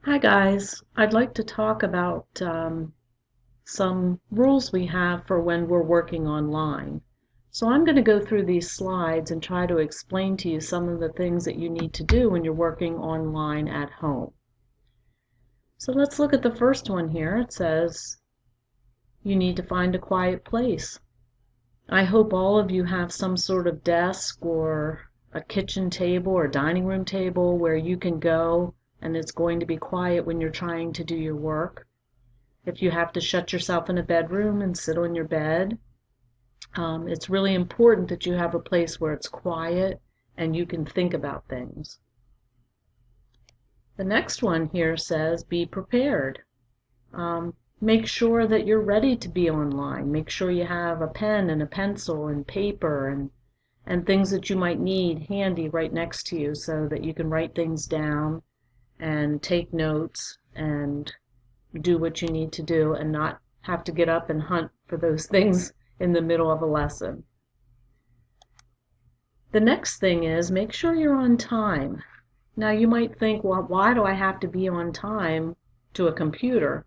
Hi guys, I'd like to talk about some rules we have for when we're working online. So I'm going to go through these slides and try to explain to you some of the things that you need to do when you're working online at home. So let's look at the first one here. It says you need to find a quiet place. I hope all of you have some sort of desk or a kitchen table or dining room table where you can go and it's going to be quiet when you're trying to do your work. If you have to shut yourself in a bedroom and sit on your bed, it's really important that you have a place where it's quiet and you can think about things. The next one here says be prepared. Make sure that you're ready to be online. Make sure you have a pen and a pencil and paper and things that you might need handy right next to you so that you can write things down and take notes and do what you need to do and not have to get up and hunt for those things in the middle of a lesson. The next thing is make sure you're on time. Now you might think, well, why do I have to be on time to a computer?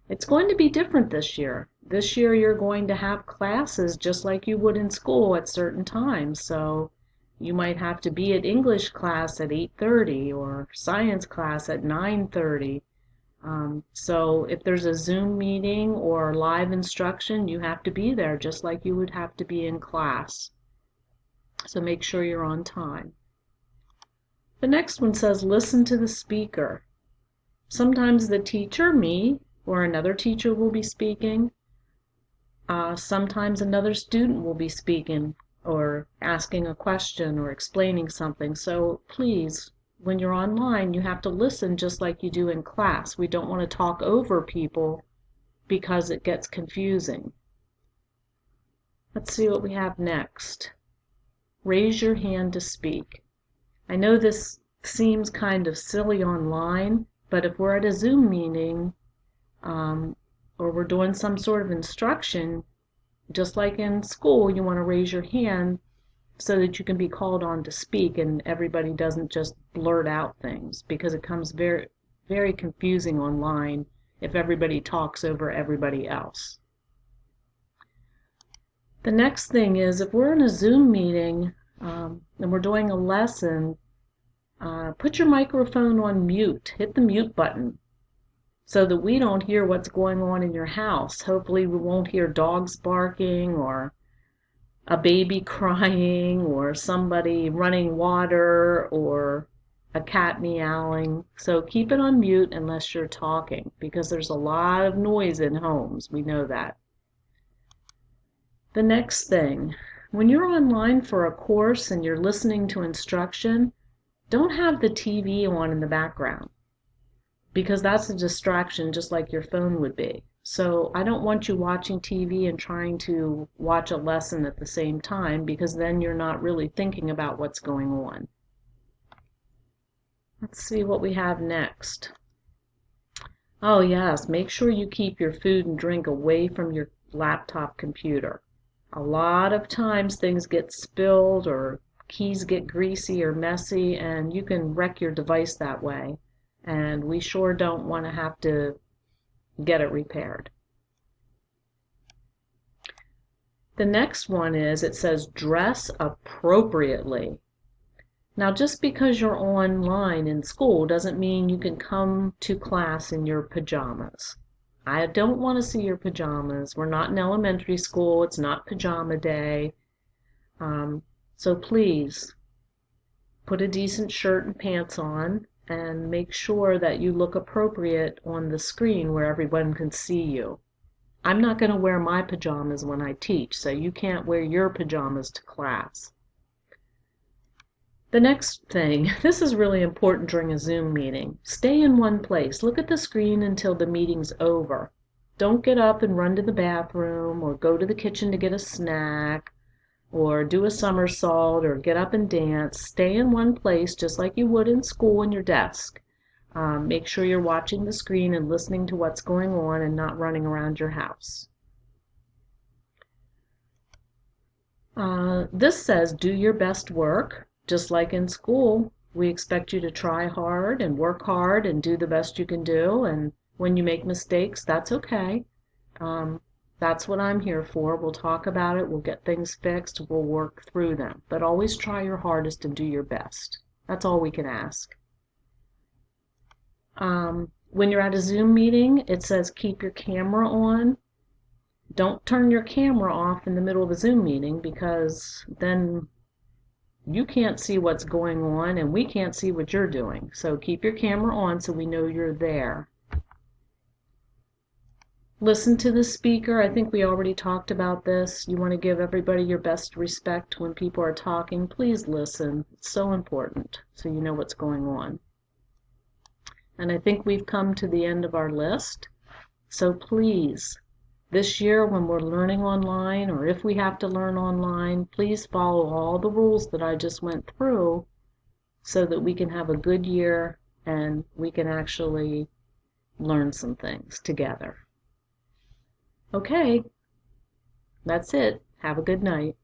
It's going to be different this year. This year you're going to have classes just like you would in school at certain times. So you might have to be at English class at 8:30 or science class at 9:30. So if there's a Zoom meeting or live instruction, you have to be there just like you would have to be in class. So make sure you're on time. The next one says listen to the speaker. Sometimes the teacher, me, or another teacher will be speaking. Sometimes another student will be speaking or asking a question or explaining something. So please, when you're online, you have to listen just like you do in class. We don't want to talk over people because it gets confusing. Let's see what we have next. Raise your hand to speak. I know this seems kind of silly online, but if we're at a Zoom meeting or we're doing some sort of instruction, just like in school, you want to raise your hand so that you can be called on to speak and everybody doesn't just blurt out things because it comes very, very confusing online if everybody talks over everybody else. The next thing is if we're in a Zoom meeting and we're doing a lesson, put your microphone on mute. Hit the mute button so that we don't hear what's going on in your house. Hopefully we won't hear dogs barking or a baby crying or somebody running water or a cat meowing. So keep it on mute unless you're talking because there's a lot of noise in homes. We know that. The next thing, when you're online for a course and you're listening to instruction, don't have the TV on in the background because that's a distraction just like your phone would be. So I don't want you watching TV and trying to watch a lesson at the same time because then you're not really thinking about what's going on. Let's see what we have next. Oh yes, make sure you keep your food and drink away from your laptop computer. A lot of times things get spilled or keys get greasy or messy and you can wreck your device that way. And we sure don't want to have to get it repaired. The next one is it says dress appropriately. Now just because you're online in school doesn't mean you can come to class in your pajamas. I don't want to see your pajamas. We're not in elementary school. It's not pajama day. So please put a decent shirt and pants on and make sure that you look appropriate on the screen where everyone can see you. I'm not going to wear my pajamas when I teach, so you can't wear your pajamas to class. The next thing, this is really important during a Zoom meeting. Stay in one place. Look at the screen until the meeting's over. Don't get up and run to the bathroom or go to the kitchen to get a snack or do a somersault or get up and dance. Stay in one place just like you would in school in your desk. Make sure you're watching the screen and listening to what's going on and not running around your house. This says do your best work, just like in school. We expect you to try hard and work hard and do the best you can do. And when you make mistakes, that's okay. Um, that's what I'm here for. We'll talk about it. We'll get things fixed. We'll work through them. But always try your hardest and do your best. That's all we can ask. When you're at a Zoom meeting, it says keep your camera on. Don't turn your camera off in the middle of a Zoom meeting, because then you can't see what's going on and we can't see what you're doing. So keep your camera on so we know you're there. Listen to the speaker. I think we already talked about this. You want to give everybody your best respect when people are talking. Please listen. It's so important so you know what's going on. And I think we've come to the end of our list. So please, this year when we're learning online, or if we have to learn online, please follow all the rules that I just went through so that we can have a good year and we can actually learn some things together. Okay, that's it. Have a good night.